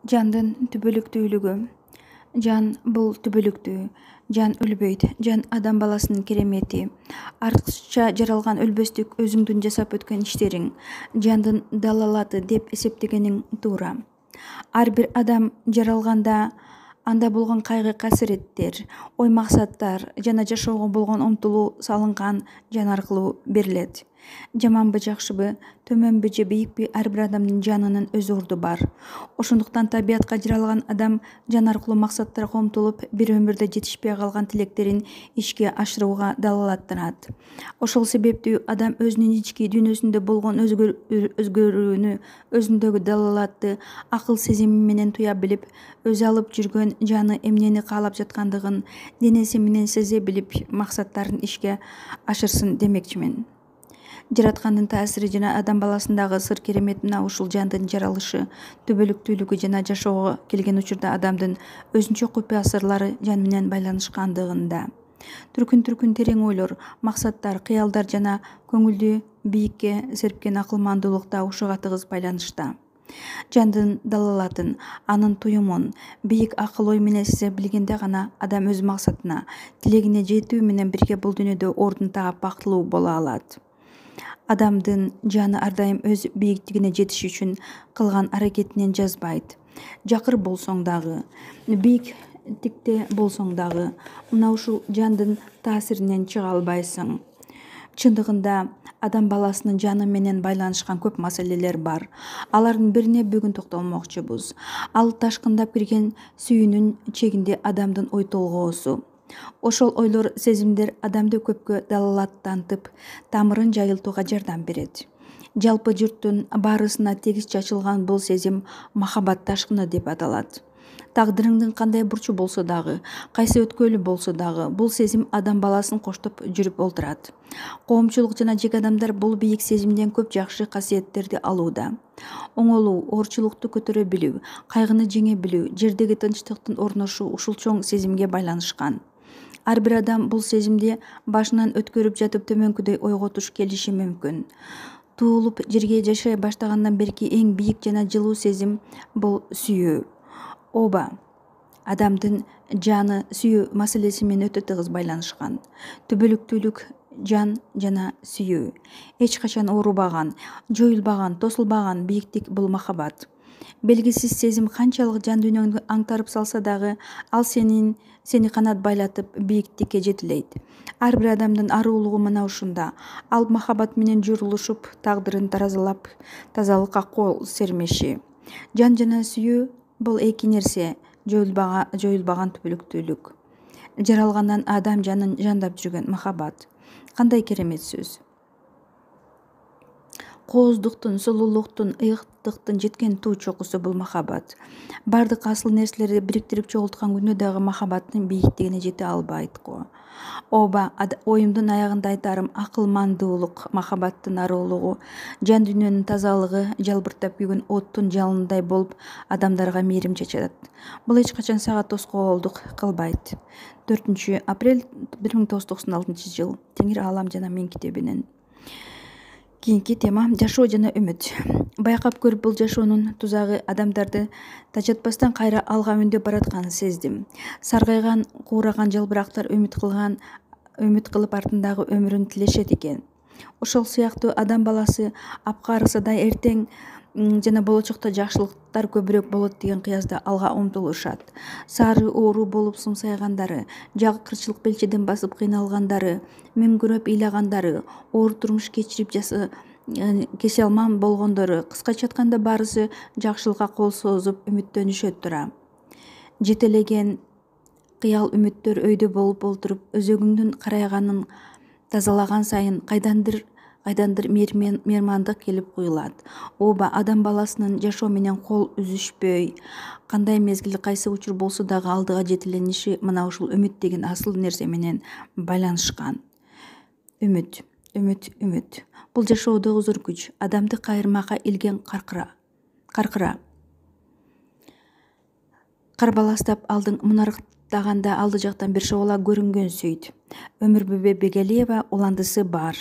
Жандын түбөлүктүүлүгү. Жан бул түбөлүктүү. Жан өлбөйт. Жан адам баласынын керемети. Артыкча жаралган өлбөстүк өзүңдүн жасап өткөн иштериң. Жандын далалаты деп эсептегениң туура. Ар бир адам жаралганда анда болгон кайгы касіреттер, ой максаттар жана жашоого болгон умтулуу салынган жан аркылуу берилет. Жаманбы жакшыбы, төмөнбү же бийикпи, ар бир адамдын жанынын өз орду бар. Ошондуктан табиятка жаралган адам жан аркылуу максаттарга умтулуп, бир өмүрдө жетишпей калган тилектерин ишке ашырууга далалаттанат. Ошол себептүү адам өзүнүн ички дүйнөсүндө болгон өзгөрүүнү өзүндөгү далалатты акыл сезими менен туя билип, өзү алып жүргөн жаны эмнени каалап жаткандыгын денеси менен сезе билип, максаттарын ишке ашырсын демекчимин. Жараткандын таасири жана адам баласындагы сыр керемет мына ушул жандын жаралышы, түбөлүктүүлүгү жана жашоого келген учурда адамдын өзүнчө купуя сырлары жан менен байланышкандыгында. Түркүн терең ойлор, максаттар, кыялдар жана көңүлдү бийикке серпкен акылмандуулук да ушуга тыгыз байланышта. Жандын далалатын, анын туюмун бийик акыл ой менен сезе билгенде гана адам өз максатына, тилегине жетүү менен бирге бул дүйнөдө ордун таап бактылуу боло алат. Адамдын жаны ар дайым өз бийиктигине жетиш үчүн кылган аракетинен жазбайт. Жакыр болсоң дагы, бийиктикте болсоң дагы, мына ушул жандын таасиринен чыга албайсың. Чындыгында адам баласынын жаны менен байланышкан көп маселелер бар. Алардын бирине бүгүн токтолмокчубуз. Ал ташкындап кирген сүйүүнүн чегинде адамдын ой толгоосу. Ошол ойлор, сезимдер адамды көпкө далалаттантып, тамырын жайылтууга жардам берет. Жалпы журттун баарысына тегиз чачылган бул сезим махабат ташкыны деп аталат. Тагдырыңдын кандай бурчу болсо дагы, кайсы өткөлү болсо дагы, бул сезим адам баласын коштоп жүрүп олтурат. Коомчулук жана жеке адамдар бул бийик сезимден көп жакшы касиеттерди алууда. Оңолуу, оорчулукту көтөрө билүү, кайгыны жеңе билүү, жердеги тынчтыктын орношуу ушул чоң сезимге байланышкан. Ар бир адам бул сезимди башынан өткөрүп жатып төмөнкүдөй ойго туш келиши мүмкүн. Туулуп жерге жашай баштагандан берки эң бийик жана жылуу сезим бул сүйүү. Ооба, адамдын жаны сүйүү маселеси менен өтө тыгыз байланышкан. Түбөлүктүүлүк, жан жана сүйүү. Эч качан оорубаган, жоюлбаган, тосулбаган бийиктик бул махабат. Белгисиз сезим канчалык жан дүйнөңдү аңтарып салса дагы, ал сени канат байлатып бийиктикке жетелейт. Ар бир адамдын аруулугу мына ушунда. Ал махабат менен журулушуп, тагдырын таразалап, тазалыкка кол сермеши. Жан жана сүйүү бул эки нерсе, жоюлбаган түбөлүктүүлүк. Жаралгандан адам жанын жандап жүргөн махабат. Кандай керемет сөз. Кооздуктун, сулуулуктун, ыйыктыктын жеткен туу чокусу бул махабат. Бардык асыл нерселерди бириктирип чогулткан күндө дагы махабаттын бийиктигине жете албайт го. Ооба, оюмдун аягында айтарым, акылмандуулук, махабаттын аруулугу, жан дүйнөнүн тазалыгы жалбыртап күйгөн оттун жалындай болуп адамдарга мээрим чачат. Бул эч качан сага тоскоолдук кылбайт. 4 апрель 1996 жыл. Теңир Аалам жана мен китебинен. Кийинки тема жашоо жана үмүт. Байкап көрүп бул жашоонун тузагы адамдарды тажатпастан кайра алга үндөп баратканын сездим. Саргайган, куураган жалбырактар үмүт кылып артындагы өмүрүн тилешет экен. Ошол сыяктуу адам баласы апкаарыса да эртең жана болочокто жакшылыктар көбүрөөк болот деген кыязда алга умтулушат. Сары оору болуп сумсайгандары, жагы кырчылык белчеден басып кыйналгандары, мөңгүрөп ыйлагандары, оор турмуш кечирип кесе алман болгондору, кыскача айтканда баарысы жакшылыкка кол созуп үмүттөнүшөт тура. Жетелеген кыял үмүттөр өйдө болуп олтуруп, өзөгүңдүн карайганын тазалаган сайын кайдандыр меймандык келип куюлат. Ооба, адам баласынын жашоо менен кол үзүшпөй, кандай мезгил, кайсы учур болсо дагы алдыга жетелениши мына ушул үмүт деген асыл нерсе менен байланышкан. Үмүт. Бул жашоодогу зор күч, адамды кайырмага илген каркыра. Карбаластап алдың мунарыктаганда алды жактан бир шогола көрүнгөн сүйт. Өмүрбүбө Бегелиева уландысы бар.